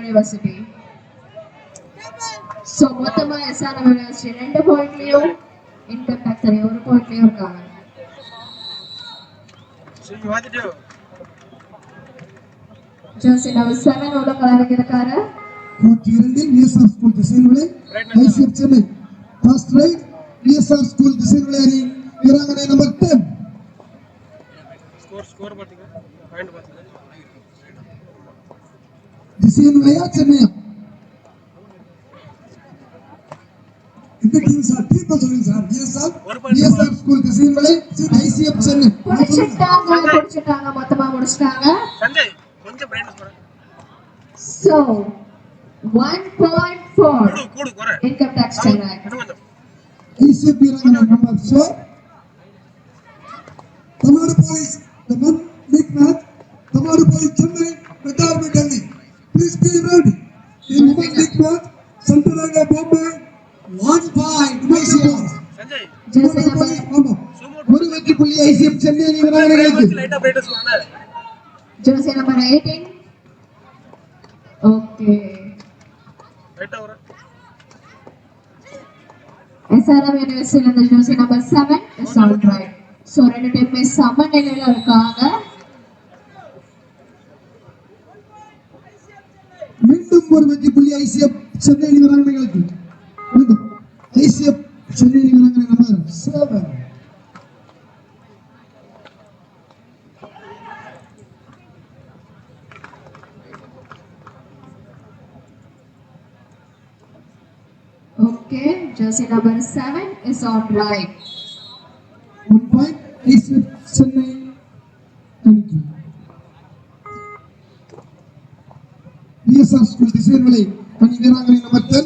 University. So மொத்தமா SRM University 2 பாயிண்ட்லயும் income tax 1 பாயிண்ட்லயும் இருக்காங்க. Jersey number 7 உள்ள கலந்துக்கிறாரு. Court 2 ESR school Thisaivilai ICF Chennai. First right ESR school Thisaivilai அணி வீராங்கனை நம்பர் 10. ஸ்கோர் பாத்தீங்க பாயிண்ட் பாத்தீங்க. திசைவிளையா சென்னையா? இந்த டீம் சார் டீம் சொல்லுங்க sir. ESR school Thisaivilai ICF Chennai. முடிச்சிட்டாங்க மொத்தமா முடிச்சிட்டாங்க. சஞ்சய் கொஞ்சம் பிரைட்னஸ் போடு. So 1.4 income tax Chennai. ICF வீராங்கனை number 4. Tamil Nadu police the men big match. Tamil Nadu police Chennai Retirement Delhi. Please be ready. In women big match Central India Bombay 1 point Sanjay Jersey number ஒரு வெற்றி புள்ளி ICF Chennai அணி வீராங்கனைகளுக்கு. லைட்டா பிரைட்னஸ் போடுங்க. Jersey number 18. Okay. லைட்டா வர. SRM University and the jersey number 7 is all right. So ரெண்டு டீமுமே சமநிலையில இருக்காங்க. மீண்டும் ஒரு வெற்றி புள்ளி ICF சென்னை அணி வீராங்கனைகளுக்கு. ICF சென்னை அணி வீராங்கனை number 7. Okay, jersey number 7 is all right. 1 point ICF Chennai அணிக்கு. ESR ஸ்கூல் திசைவிளை அணி வீராங்கனை number 10.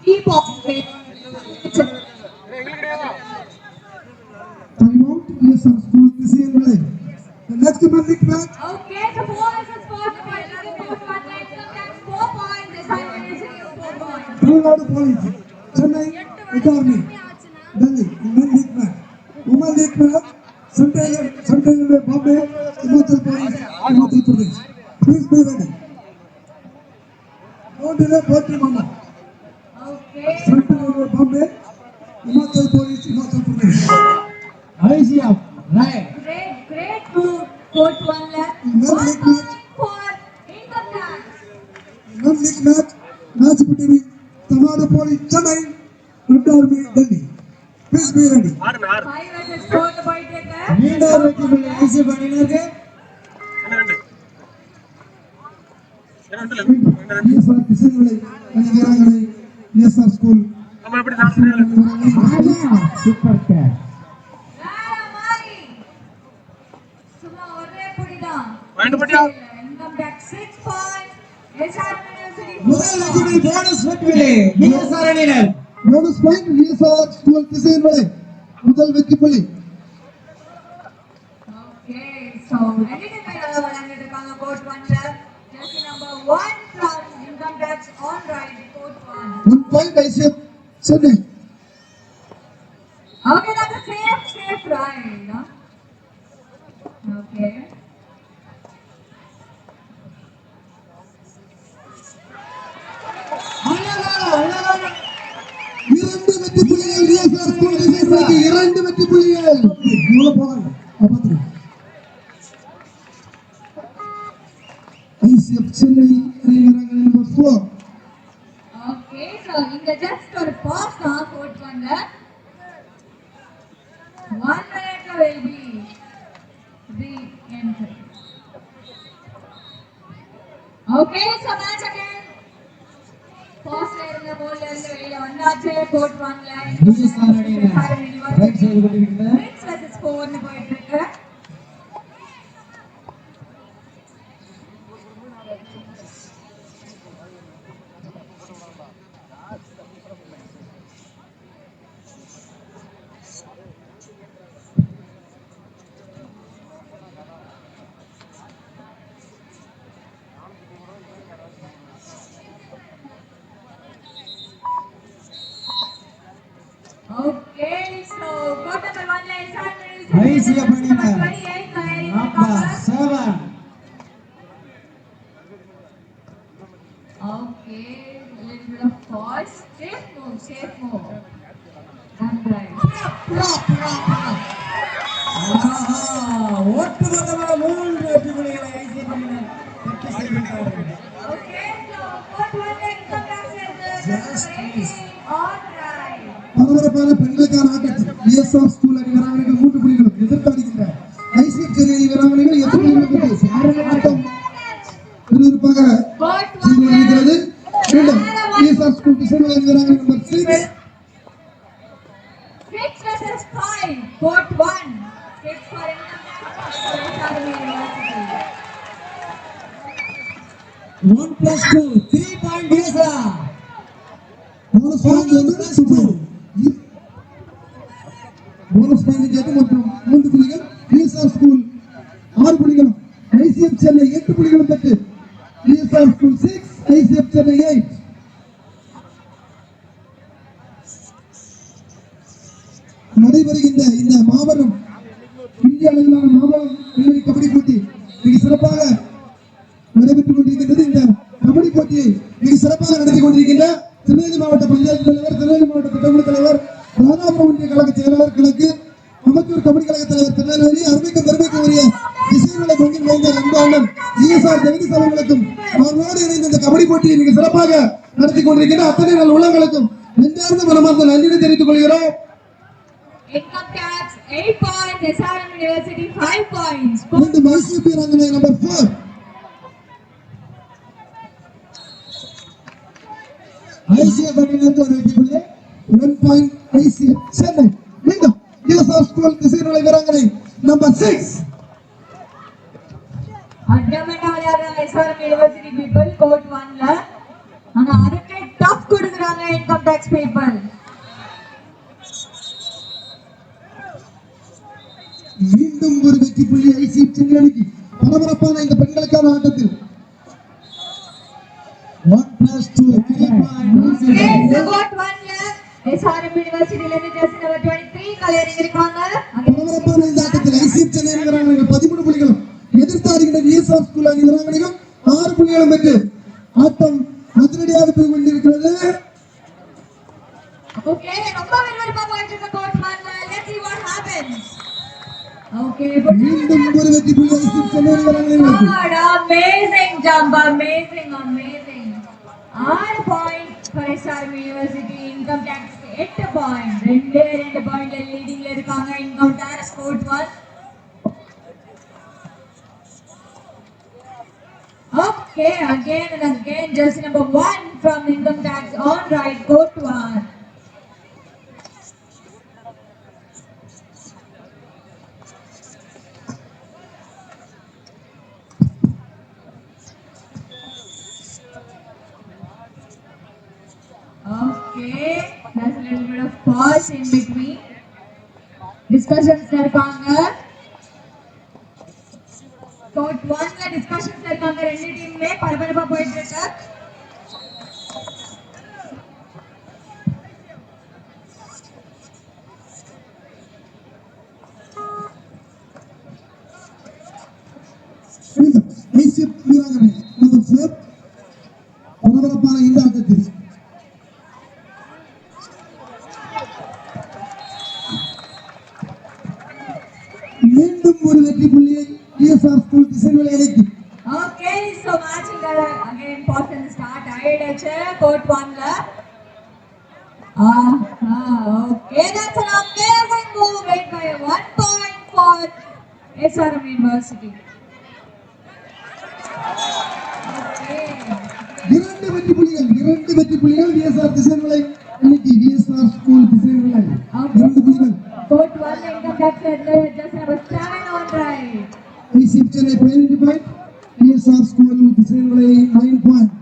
Keep off it. Time out ESR school Thisaivilai. The next big match Okay, so 4 versus 4 points. One line that's 4 points. This time we're using 4 points. Tamil Nadu police Chennai Retirement Delhi. Men big match. Women big match Central India Bombay Himachal Pradesh. Please be ready. No delay, party mama. Okay. Central India Bombay Himachal Pradesh. ICF right. Great move. Court 1 left. Men 1 big match. point for income tax. Men big match between Tamil Police Chennai Retirement Delhi. Please be ready. 6 5 versus 4 the point taker. மீண்டும் வெற்றி புள்ளி ICF அணியினருக்கு. ESR திசைவிளை அணி வீராங்கனை ESR school நம்ம எப்படி நாளைக்கு super catch. Mari. சும்மா ஒரே புடிதான். பாயிண்ட் போட்டியா? Income tax 6 points. SRM University. முதல் வெற்றி போனஸ் வெற்றி ESR அணியினர். போனஸ் பாயிண்ட் ESR ஸ்கூல் திசைவிளை முதல் வெற்றி புள்ளி. Okay, so ரெண்டு பேர் விளையாண்டுட்டு இருக்காங்க court 1 ல. Jersey number 1 from income tax on right court 1. 1 point ICF Chennai. Okay, that's a safe ride. Huh? Okay. இரண்டு வெற்றி புள்ளிகள் ESR ஸ்கூல் திசைவிளைக்கு. இரண்டு வெற்றி புள்ளிகள். இவ்வளவு போறாங்க. அப்படி ICF சென்னை அணி வீராங்கனை நம்பர் 4. Okay, so இங்க just ஒரு pause தான் court 1 ல. 1 minute will be re-entry. Okay, so match again. Pause ல இருந்த ball ல இருந்து வெளிய வந்தாச்சு court 1 ல. ESR அணியினர் ரைட் சைடு கொண்டிருக்கிறது. 6 versus 4 னு போயிட்டு இருக்கு. ஐசியா பண்ணினா 28 clearing நம்பர் இருக்காங்க. 7 Okay, little bit of pause. Safe move. And right. ஒட்டுமொத்தமாக 3 வெற்றி புள்ளிகளை ஐசியா பண்ணினா வெற்றி செய்திருக்கிறார்கள். Okay, so court 1 income tax Just miss. all right. பரபரப்பான பெண்களுக்கான ஆட்டத்தில் பிஎஸ்ஆர் ஸ்கூல் அணி வீராங்கனைகள் 3 புள்ளிகளும் எதிர்த்தாடுகின்ற ஐசிஎஃப் சென்னை அணி வீராங்கனைகள் 8 புள்ளிகளும் ஆட்டம் விறுவிறுப்பாக Court சென்று 1 வருகிறது. மீண்டும் பிஎஸ்ஆர் ஸ்கூல் டிசைன் அணி வீராங்கனை number 6 6 versus 5. Court 1. 6 for income tax. Academy University. 1 plus 2 3 point BSR bonus point plus 2 bonus point கேட்டு மொத்தம் 3 புள்ளிகள் பிஎஸ்ஆர் ஸ்கூல் 6 புள்ளிகளும் ஐசிஎஃப் சென்னை 8 புள்ளிகளும் பெற்று பிஎஸ்ஆர் ஸ்கூல் 6 ஐசிஎஃப் சென்னை 8 நடைபெறுகின்ற இந்த மாபெரும் இந்திய அளவிலான மாபெரும் இளைஞர் கபடி போட்டி மிக சிறப்பாக நடைபெற்றுக் கொண்டிருக்கின்றது. இந்த கபடி போட்டியை மிக சிறப்பாக நடத்தி கொண்டிருக்கின்ற திருநெல்வேலி மாவட்ட பஞ்சாயத்து தலைவர், திருநெல்வேலி மாவட்ட திட்டக்குழு தலைவர், ராதாபுரம் ஒன்றிய கழக செயலாளர் கிழக்கு, அமைச்சூர் கபடி கழக தலைவர் திருநெல்வேலி, அருமைக்கும் பெருமைக்கும் உரிய திசைநிலை பங்கின் வைந்த அன்பாளன் இஎஸ்ஆர் ஜெகதீஷ் அவர்களுக்கும் அவர்களோடு இணைந்த இந்த கபடி போட்டியை மிக சிறப்பாக நடத்தி கொண்டிருக்கின்ற அத்தனை நல் உள்ளங்களுக்கும் நெஞ்சார்ந்த மனமார்ந்த நன்றியை தெரிவித்துக் கொள்கிறோம். Income tax 8 points. SRM University 5 points. மீண்டும் ஐசிஎஃப் வீராங்கனை நம்பர் 4 ஐசிஎஃப் அணியிலிருந்து ஒரு வெற்றி புள்ளி 1 பாயிண்ட் ஐசிஎஃப் சென்னை. மீண்டும் பிஎஸ்ஆர் ஸ்கூல் திசைநிலை வீராங்கனை நம்பர் 6 அட்டமெண்டா விளையாடுறாங்க SRM University people. Court 1 ல ஆனா அதுக்கு டஃப் கொடுக்குறாங்க income tax people. மீண்டும் ஒரு வெற்றி புள்ளி ஐசிஎஃப் சென்னை அணிக்கு. பரபரப்பான இந்த பெண்களுக்கான ஆட்டத்தில் 1 plus 2 3 point Yes, court 1 ல SRM University ல இருந்து ஜெர்சி நம்பர் 23 கலரிங் இருக்காங்க. பரபரப்பான இந்த ஆட்டத்தில் ஐசிஎஃப் சென்னை அணி வீராங்கனைகள் 13 புள்ளிகளும் எதிர்த்தாடுகின்ற பிஎஸ்ஆர் ஸ்கூல் அணி வீராங்கனைகள் 6 புள்ளிகளும் பெற்று ஆட்டம் அதிரடியாக போய் கொண்டிருக்கிறது. Okay, ரொம்ப விறுவிறுப்பா போயிட்டு இருக்கு court 1 ல. Let's see what happens. Okay, மீண்டும் ஒரு வெற்றி புள்ளி ஐசிஎஃப் சென்னை அணி வீராங்கனைகளுக்கு. God, amazing jump, amazing. 6 points for SRM University. Income tax 8 points. 2 point leading ல இருக்காங்க income tax court 1. Okay, again and again, jersey number 1 from income tax on right, court 1. Okay, there's a little bit of pause in between. Discussions இருக்காங்க. Court 1 ல discussions இருக்காங்க. ரெண்டு டீமுமே பரபரப்பா போயிட்டு இருக்கு. மீண்டும் ஐசிஎஃப் வீராங்கனை நம்பர் 4 பரபரப்பான இந்த ஆட்டத்தில் மீண்டும் ஒரு வெற்றி புள்ளியை பிஎஸ்ஆர் ஸ்கூல் திசைநிலை அணிக்கு. Okay, so matching again pause and start ஆயிடுச்சு court 1 ல. Okay, that's an amazing move made by 1 point for SRM University. Okay. இரண்டு வெற்றி புள்ளிகள் பிஎஸ்ஆர் திசைநிலை அணிக்கு. பிஎஸ்ஆர் ஸ்கூல் திசைநிலை அணி 2 புள்ளிகள். Court 1 income tax just number 7 on right. ICF Chennai 20 point, BSR school Thisainilai 9 point.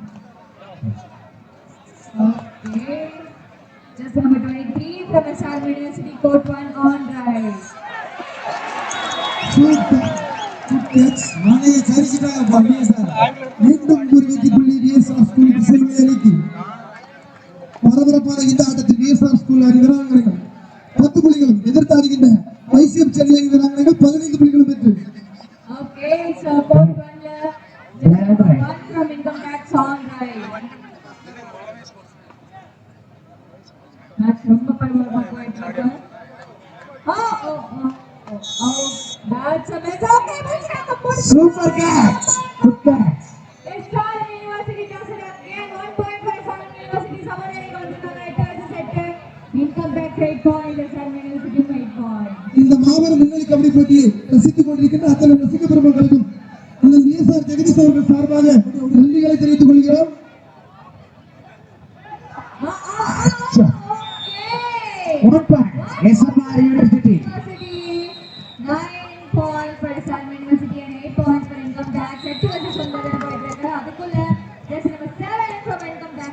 Okay, just number 23 from SRM University, court 1 on right. Super catch மலைய சரிச்சிட்டாங்க PSR. மீண்டும் ஒரு வெற்றி புள்ளி பிஎஸ்ஆர் ஸ்கூல் திசைநிலை அணிக்கு. பரபரப்பான இந்த ஆட்டத்தில் பிஎஸ்ஆர் ஸ்கூல் அணி வீராங்கனைகள் 10 புள்ளிகளும் எதிர்த்தாடுகின்ற ஐசிஎஃப் சென்னை வீராங்கனைகள் 15 புள்ளிகளும் பெற்று Okay, so court one one from income tax on right. That's ரொம்ப பரவாயில்லை போயிட்டு இருக்கு. That's a miss. Okay, but super catch good catch Star University does it again. 1 point for Star University. Someone else got the right set. Income tax 8 points. Star University 8 points. இந்த மாபெரும் முன்னணி கபடி போட்டியை ரசித்துக் கொண்டிருக்கின்ற அத்தனை ரசிக பெருமக்களுக்கும் அந்த நிஎஸ்ஆர் ஜெகதீஷ் அவர்கள் சார்பாக நன்றிகளை தெரிவித்துக் கொள்கிறோம். Okay. SMR University. 9 points for Star University and 8 points for income tax. 8 versus 9 போயிட்டு அதுக்குள்ள just number 7 from income tax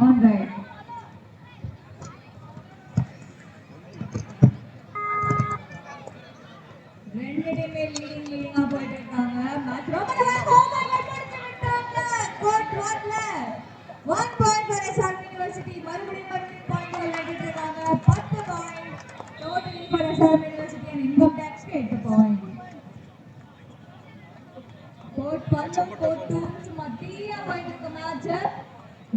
on right. ரெண்டு டீமே லீடிங்கா போயிட்டு இருக்காங்க. மேட்ச் ரொம்ப நல்லா ஓவர் முடிச்சு விட்டாங்க. கோட் ரோட்ல 1 point for SR University. மறுபடியும் பாயிண்ட் விளையாடிட்டு இருக்காங்க. 10 point totally for SR University and income tax 8 point. Court 1 court 2 மத்தியா போயிட்டு இருக்க மேட்ச்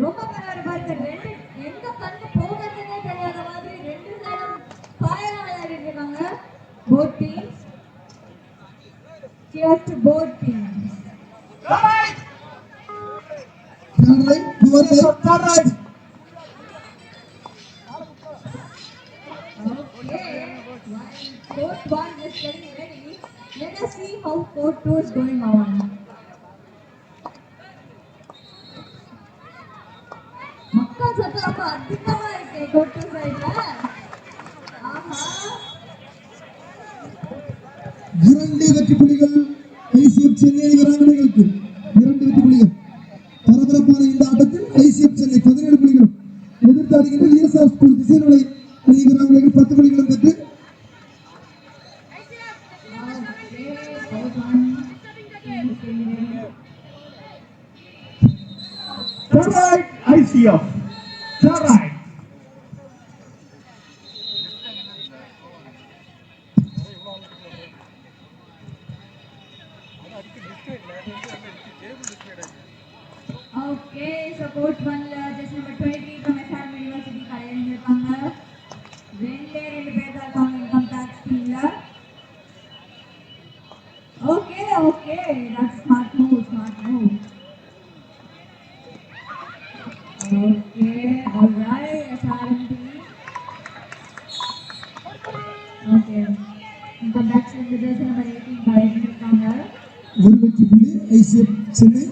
ரொம்ப பரபரப்பா இருக்கு. ரெண்டு எங்க கண்ணு போகுதுன்னே தெரியாத மாதிரி ரெண்டு சைடும் ஃபயரா விளையாடிட்டு இருக்காங்க. both teams. Cheers to both teams. Right, you are right. Okay. Court 1 is getting ready. Let us see how court 2 is going on. மக்கள் சத்தம் ரொம்ப அதிகமா இருக்கு court 2 சைடுல. ஆஹா. 2 வெற்றி புள்ளிகள் ஐசிஎஃப் சென்னை வீராங்கனைகளுக்கு 2 வெற்றி புள்ளிகள். பரபரப்பான இந்த ஆட்டத்தில் ஐசிஎஃப் சென்னை 17 புள்ளிகளும் எதிர்த்தாடுகின்ற விஎஸ்ஆர் ஸ்கூல் திசைநிலை அணி வீராங்கனைகள் 10 புள்ளிகளும் பெற்று ICF. Right. Okay, so court 1 just number 23 from SR University கலைஞர் இருக்காங்க. ரெண்டு பேர் தான் இருக்காங்க income tax teamல. Okay, that's smart move. Okay, alright, SRM team. Okay, income tax team just number 18 கலைஞர் இருக்காங்க. ஒரு வெற்றி புள்ளி ஐசிஎஃப் சென்னை.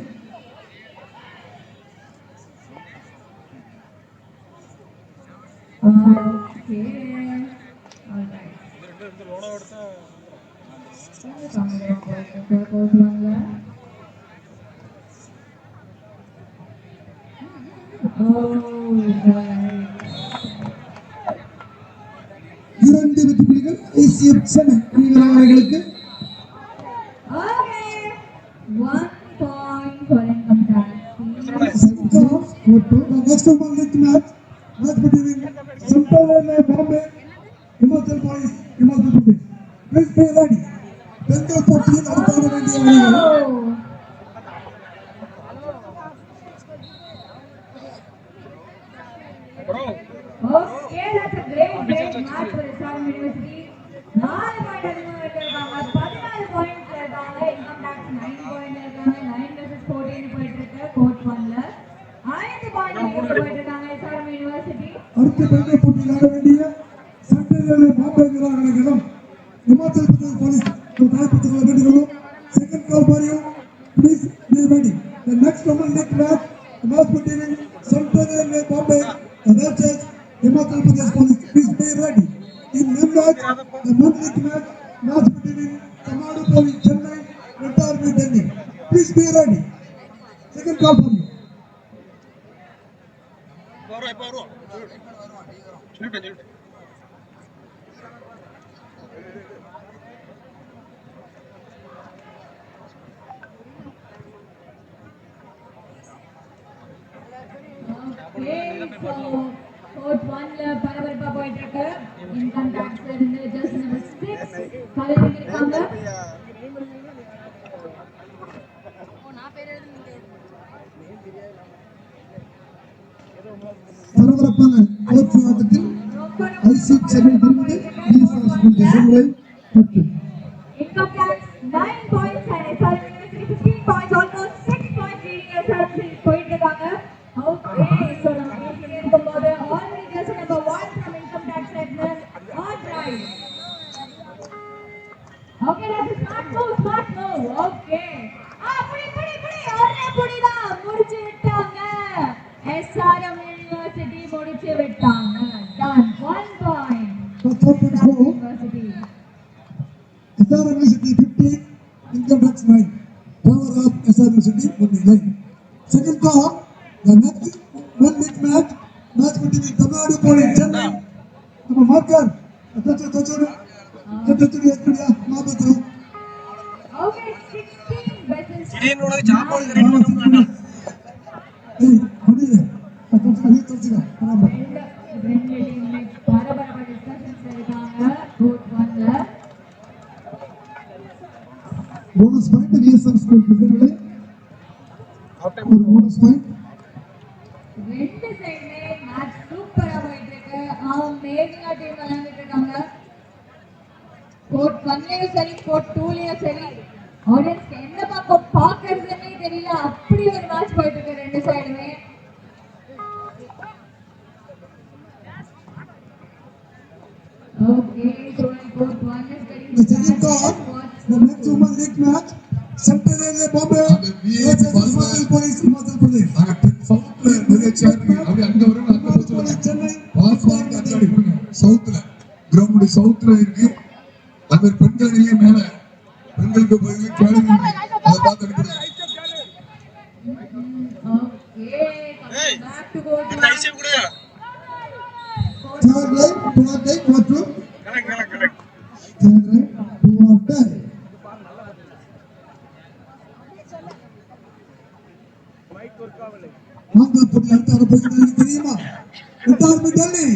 Okay, alright. இரண்டு வெற்றி புள்ளிகள் ஐசிஎஃப் சென்னை அணி வீராங்கனைகளுக்கு. Okay, 1 point for income tax. Next one match between Central Bombay, Himachal Boys, Himachal Pradesh. Please be ready. பெண்கள் போட்டியில் அடுத்தாக வேண்டிய அணிகள். Okay, that's a great match for SR University. 4 point அதிகமா எடுத்திருக்காங்க. 14 points இருக்காங்க. Income tax 9 point இருக்காங்க. 9 versus 14 போயிட்டு இருக்கு court 1ல. 5 point போயிட்டு இருக்காங்க SR University. அடுத்த பெண்கள் போட்டியில் ஆட வேண்டிய சென்ட்ரல் பாம்பே வீராங்கனைகளும் Himachal Pradesh Police தயார்படுத்திக் கொள்ள வேண்டுகிறோம். Second call for you. Please be ready. The next women league match between Central Bombay versus Himachal Pradesh Police. Please be ready. In men match, the men league match between Tamil Nadu Chennai, Red Army Delhi. Please be ready. Second call for you. Okay, so court 1ல பரபரப்பா போயிட்டு இருக்கு. Income டாக்ஸ்ல இருந்து Jersey number 6 colouring இருக்காங்க. பரபரப்பான court ஆட்டத்தில் IC Chennai Thirumani Income tax 9 points and SRM University 15 points, almost 6 points leading SRM போயிட்டு இருக்காங்க. Okay, so நம்ம பேசிட்டே இருக்கும்போது already just number 1 from income tax segment on drive. Okay, that's a smart move. Okay. புடி ஒரே புடிடா முடிச்சு விட்டாங்க. SRM University முடிச்சு விட்டாங்க. Done. 1 point. University. SR University 15, Income Tax 9. Power of SR University 9. Second call, the next one big match between Tamil Nadu Police Chennai. Our marker, Tachuru, Mabatu. Okay, 16 versus. திடீர்னு உனக்கு சாப்பாடு கிடைக்கணும். Hey, what is it? Tachuru, ரெண்டு teams பரபரப்பா discussions இருக்காங்க. Court 1ல bonus point VSM school பிள்ளைகளே ஒரு bonus point ரெண்டு சைடுமே மேட்ச் சூப்பரா போயிட்டு இருக்கு. மேகனா டீம் விளையாண்டுட்டு இருக்காங்க. கோட் 1லயும் சரி கோட் 2லயும் சரி ஆடியன்ஸ் எந்த பக்கம் பாக்குறதுன்னே தெரியல. அப்படி ஒரு மேட்ச் போயிட்டு இருக்கு ரெண்டு சைடுமே. Okay, so court 1 is getting the second call the next women league match Central Railway Bombay versus Himachal Pradesh சவுத்ல நிறைய சேருங்க அப்படி அங்க வரும் அங்க போச்சு Chennai பாஸ் வாங்க அங்க கொடுங்க சவுத்ல கிரவுண்ட் சவுத்ல இருக்கு அந்த பெண்கள் இல்லையே மேல பெண்களுக்கு பதில் கேளுங்க அதை பார்த்து அனுப்புங்க Okay, back to court இந்த 1. ஐசிஎம் கூட third line what to correct third line what Andhra போட்டி அடுத்த போகிறது தெரியுமா இன்டர்மி டெல்லி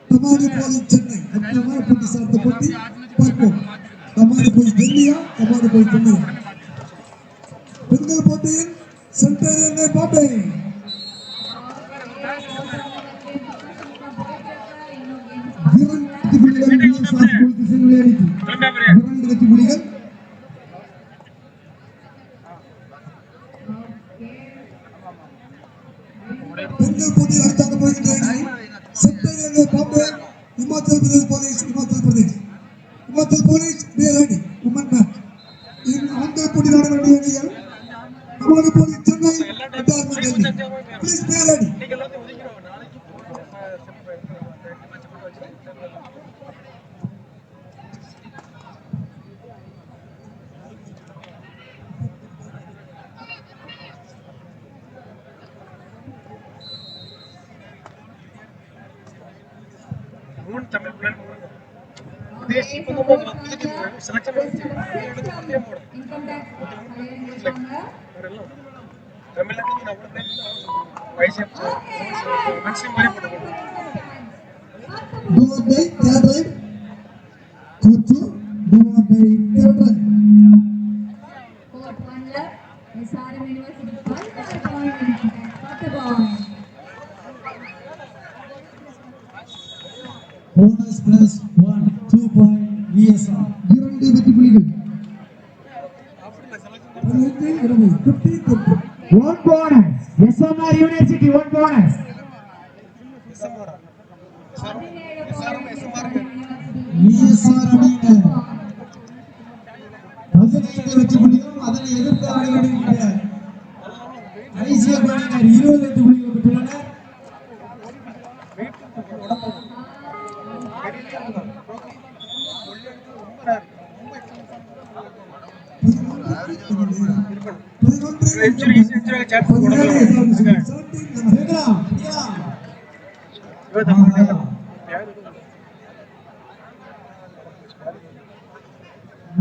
தமாரி போலீஸ் சென்னை அற்புதமான போட்டி சார்ந்த போட்டி பார்ப்போம் தமாரி போலீஸ் டெல்லியா தமாரி போலீஸ் சென்னையா பெண்கள் போட்டியில் சென்ட்ரல் ரயில்வே பாம்பே இரண்டு புள்ளிகள் பெண்கள் போட்டி அடுத்தாக போகின்றன central railway Bombay Himachal police மேலடி உமன் மேட்ச் ஆண்கள் போட்டி நட வேண்டிய அணிகள் தமாரி போலீஸ் சென்னை இன்டர்மி டெல்லி ப்ளீஸ் மேலடி இன்னைக்கு எல்லாத்தையும் ஒதுக்கிறோம் நாளைக்கு மூணு தமிழ் பிள்ளைங்க தேசி பக்கம் இதுக்கு செலக்ஷன் பண்ணி போடு Income tax clearing இருக்காங்க. தமிழ்நாட்டுல நம்ம பேர் வைசியம் மேக்ஸிமம் மாதிரி போட்டு do not die third right court 2 do not die third right Court 1ல SRM University 10 point income tax 10 point. Bonus plus 1, 2 point VSR. இரண்டு வெற்றி புள்ளிகள் 15 One bonus. SMR University, one bonus. VSR அணியினர் 15 வெற்றி புள்ளிகளும் அதனை எதிர்த்து ஆடி வருகின்ற ஐசிஎஃப் அணியினர் 20 வெற்றி புள்ளிகள் பெற்றுள்ளனர்.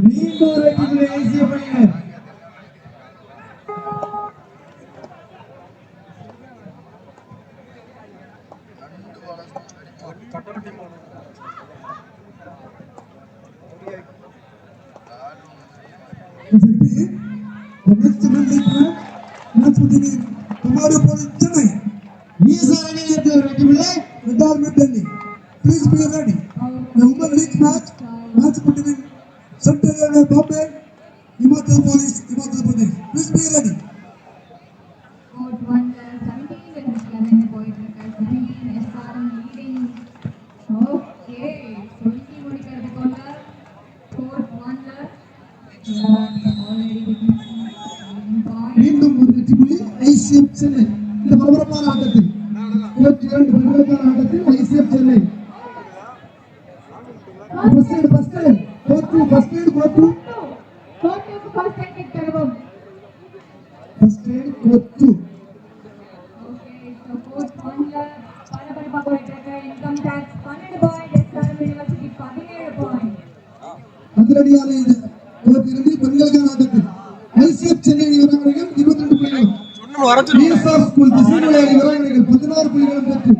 மீண்டும் வெற்றி புள்ளி ஐசிஎஃப் அணியினர். repeat. The next men league match between Tamari Police Chennai. Ishwar அணியினருக்கு வெற்றி புள்ளி. Red Army Delhi. Please be ready. The women league match between Central Railway Bombay, Himachal Police, Himachal Pradesh. Please be ready. Court 1 17 with 11 போயிட்டு இருக்கு. 17 SRM leading. Okay, 20 முடிக்கிறதுக்குள்ள Court 1 already witnessing point. மீண்டும் ஒரு வெற்றி புள்ளி ஐசிஎஃப் சென்னை. இந்த பரபரப்பான ஆட்டத்தில் கோர்ட் 2 பரபரப்பான ஆட்டத்தில் ICF Chennai first aid court 2 first aid court 2 Court 2 க்கு first aid kit தருவோம். First aid court 2 Okay, so Court 1 பரபரப்பா போயிட்டு இருக்கு. Income tax 12 point, SRM university 17 point. அதிரடியான இந்த கோர்ட் 2 பெண்களுக்கான ஆட்டத்தில் ஐசிஎஃப் சென்னை வீராங்கனைகள் 22 புள்ளிகள், பிஎஸ்ஆர் ஸ்கூல் திசைமலை வீராங்கனைகள் 16 புள்ளிகளும் பெற்று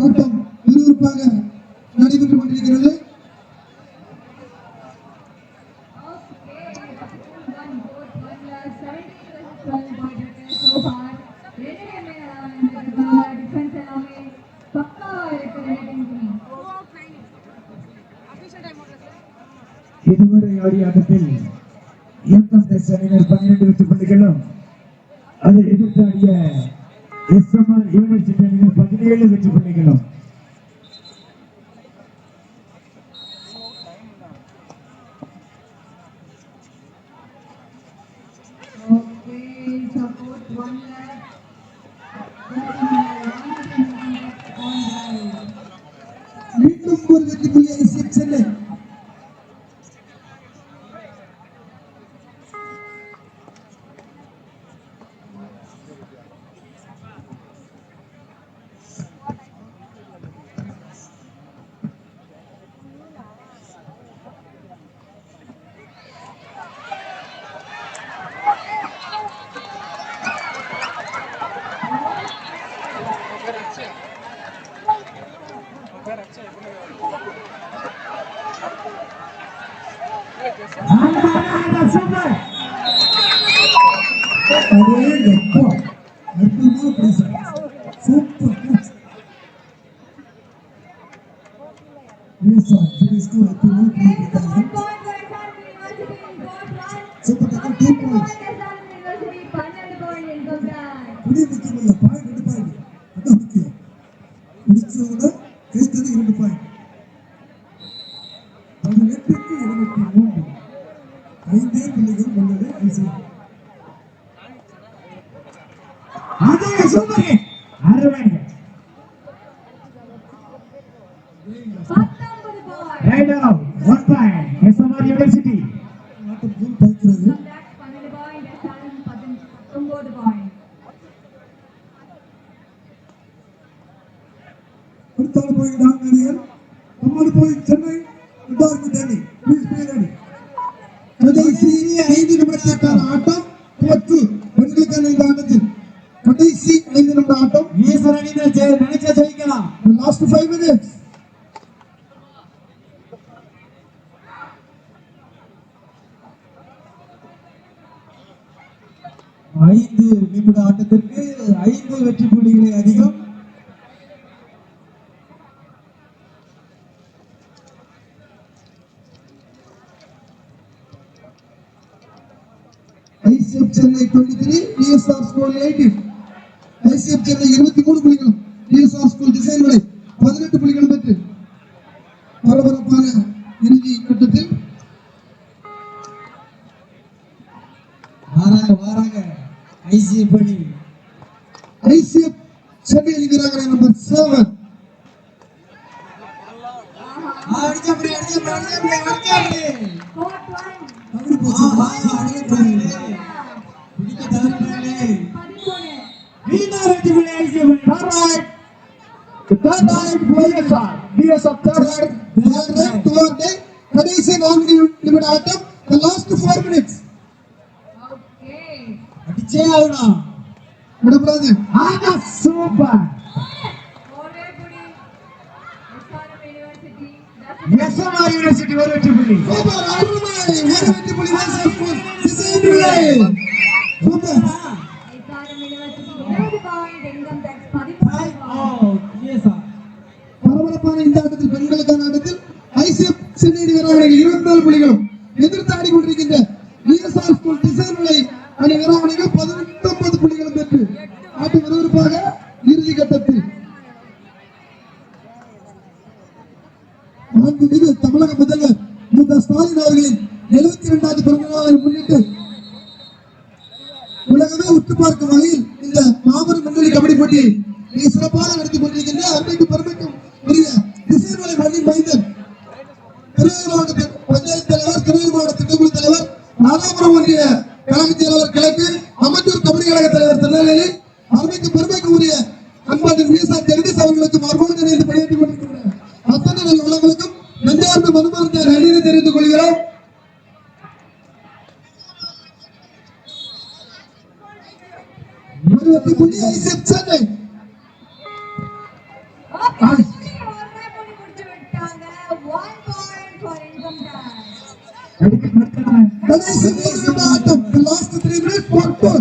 ஆட்டம் விறுவிறுப்பாக நடைபெற்றுக் கொண்டிருக்கிறது. இதுவரை ஆடிய ஆட்டத்தில் இன்கம் டேக்ஸ் அணியினர் 12 வெற்றி புள்ளிகளும், அதை எதிர்த்து ஆடிய எஸ்எம்ஆர் யூனிவர்சிட்டி அணியினர் 17 வெற்றி புள்ளிகளும். மீண்டும் ஒரு வெற்றி புள்ளி ஐசிஎஃப் சென்னை. சூப்பர். அதே எப்போ அற்புதமான பிரைஸ். Super price. பிரைஸ்க்கு அற்புதமான பிரைஸ் கொடுத்தாங்க. சூப்பர் டக்கர் 2 பாயிண்ட்ஸ். புடி முக்கியமில்ல, பாயிண்ட் 2 பாயிண்ட் அதான் முக்கியம். முடிச்சவங்க கைத்தறி 2 பாயிண்ட். 18க்கு 23 5 புள்ளிகள் முன்னேறி ஐசிஎஃப். அதே சூப்பர் ஹிட். அருமைங்க. Right out 1 point SMR university. ஆட்டம் ஜூன் பார்க்கிறது. அடுத்தால போய்கிறாங்க அணிகள். நம்மாடு போய் Chennai, Red Army Delhi. Please be ready. கடைசி 5 நிமிடத்திற்கான ஆட்டம் கோர்ட் பெண்களுக்கான இந்த ஆட்டத்தில் கடைசி 5 நிமிட ஆட்டம். ஈஸ்வர் அணியினர் நினைச்சா ஜெயிக்கலாம். The last 5 minutes. ஐந்து நிமிட ஆட்டத்திற்கு 5 வெற்றி புள்ளிகளை அதிகம். ICF Chennai 23, PSR school 18. ICF Chennai 23 புள்ளிகளும், பிஎஸ்ஆர் ஸ்கூல் திசைமலை 18 புள்ளிகளும் பெற்று பரபரப்பான இறுதி கட்டத்தில் வாராங்க ஐசிஎஃப் அணி. ஐசிஎஃப் சென்னை வீராங்கனை நம்பர் 7 தவறி போச்சு. கடைசி 4 நிமிட ஆட்டம். The last 4 minutes. அடிச்சே ஆகணும். விடக்கூடாது. Super. SRM University, that's SMR university ஒரு வெற்றி புள்ளி. சூப்பர் அருமை ஒரு வெற்றி புள்ளி VSR ஸ்கூல் டிசைன் விலை super SRM university 20 point income tax 13 பரபரப்பான இந்த ஆட்டத்தில் பெண்களுக்கான ஆட்டத்தில் ஐசிஎஃப் சென்னை வீராங்கனைகள் 24 புள்ளிகளும் எதிர்த்து ஆடிக்கொண்டிருக்கின்ற VSR ஸ்கூல் டிசைன் விலை அணி வீராங்கனைகள் 19 புள்ளிகளும் பெற்று ஆட்டம் விறுவிறுப்பாக இறுதி கட்டத்தில் மாண்புமிகு தமிழக முதல்வர் மு.க. ஸ்டாலின் அவர்களின் 72வது பிறந்த நாளை முன்னிட்டு உலகமே உற்று பார்க்கும் வகையில் இந்த மாபெரும் முன்னணி கபடி போட்டியை மிக சிறப்பாக நடத்திக் கொண்டிருக்கின்ற அருமைக்கும் பெருமைக்கும் உரிய திசைமலை மண்ணின் மைந்தன் திருவள்ளூர் மாவட்ட பஞ்சாயத்து தலைவர், திருவள்ளூர் மாவட்ட திட்டக்குழு தலைவர், நாதாபுரம் ஒன்றிய கழக செயலாளர் கிழக்கு, அம்பத்தூர் கபடி கழக தலைவர் திருநெல்வேலி, அருமைக்கும் பெருமைக்கும் உரிய அன்பாளர் VSR ஜெகதீஷ் அவர்களுக்கு மர்மம் இணைந்து பணியாற்றிக் கொண்டிருக்கின்ற அத்தனை நல்ல உலகளுக்கும் நெஞ்சார்ந்த மனமார்ந்த நன்றியை தெரிவித்துக் கொள்கிறோம். இருபத்தி புள்ளி ஐசிஎஃப் சென்னை கடைசி 3 நிமிட ஆட்டம். The last 3 minutes for four.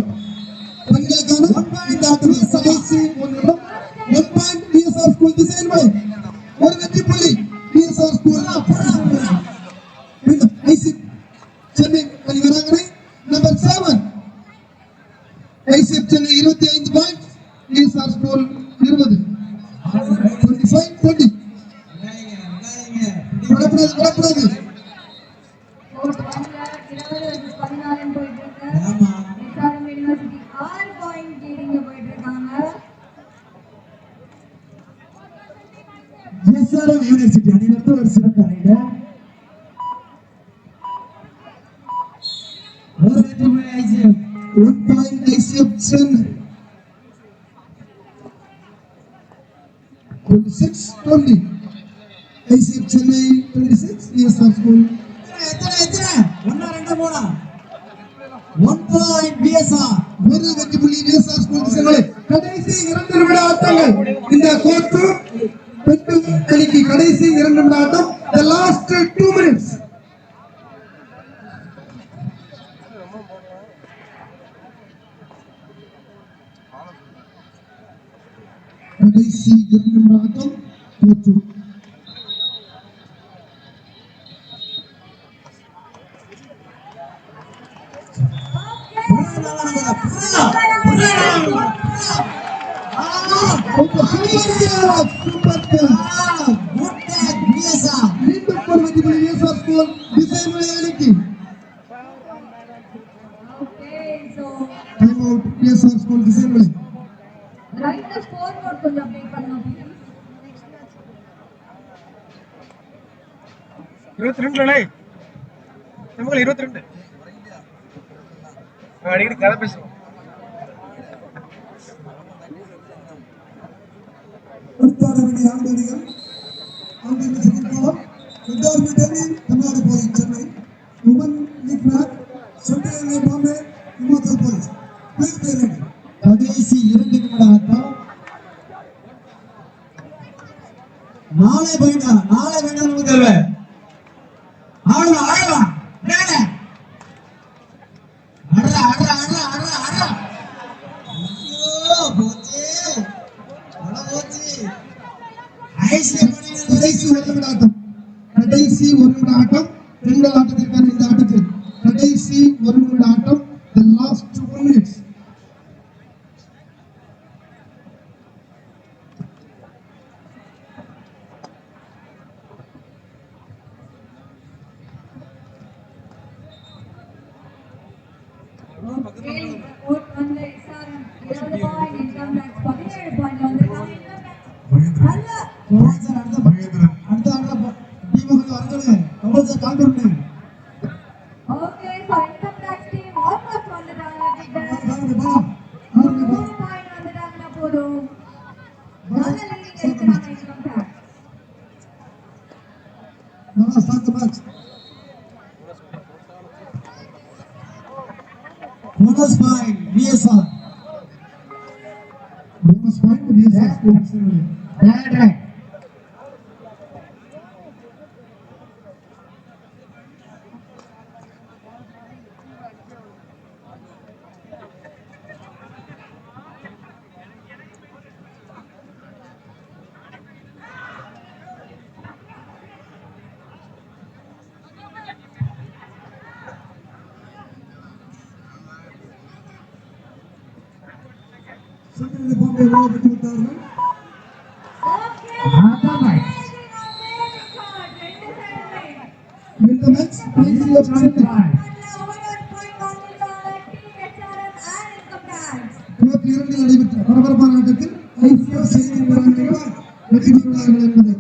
பெண்களுக்கான இந்த ஆட்டத்தில் கடைசி 1 நிமிடம் 1 point VSR school design by ஒரு வெற்றி புள்ளி VSR ஸ்கூல் ஐசிஎஃப் சென்னை அணி வீராங்கனை number 7 ICF Chennai 25 point VSR school 20 25-20 படப்படாது SRM யூனிவர்சிட்டி அணியிலிருந்து ஒரு சிறந்த ரைடர். ஒரு வெற்றி புள்ளி ICF. 1 point ICF Chennai 26-20 ICF Chennai 26 VSR school ஒரு வெற்றி புள்ளி VSR ஸ்கூல் சென்னை. கடைசி 2 நிமிட ஆட்டங்கள் இந்த கோர்ட்டு பெண்கள் அணிக்கு கடைசி 2 நிமிட ஆட்டம். The last 2 minutes. கடைசி 2 நிமிட ஆட்டம் கோர்ட்டு அடிக்கடி கதை பேசுவோம். கடைசி 2 நிமிட ஆட்டம். நாளை வேண்டாம் நமக்கு ஆடலாம் ஆடலாம் கடைசி 1 நிமிட ஆட்டம். பெண்கள் ஆட்டத்திற்கான இந்த ஆட்டத்தில் கடைசி 1 நிமிட ஆட்டம். The last 2 minutes. Start the match. Bonus point VSR. Bonus point VSR. Right. Central Bombay வெற்றி பெற்றார்கள். In the next place of Chennai. இருபத்தி இரண்டில் நடைபெற்ற பரபரப்பான ஆட்டத்தில் ஐசிஎஃப் செய்தி நிறுவனங்கள் வெற்றி பெற்றார்கள் என்பதை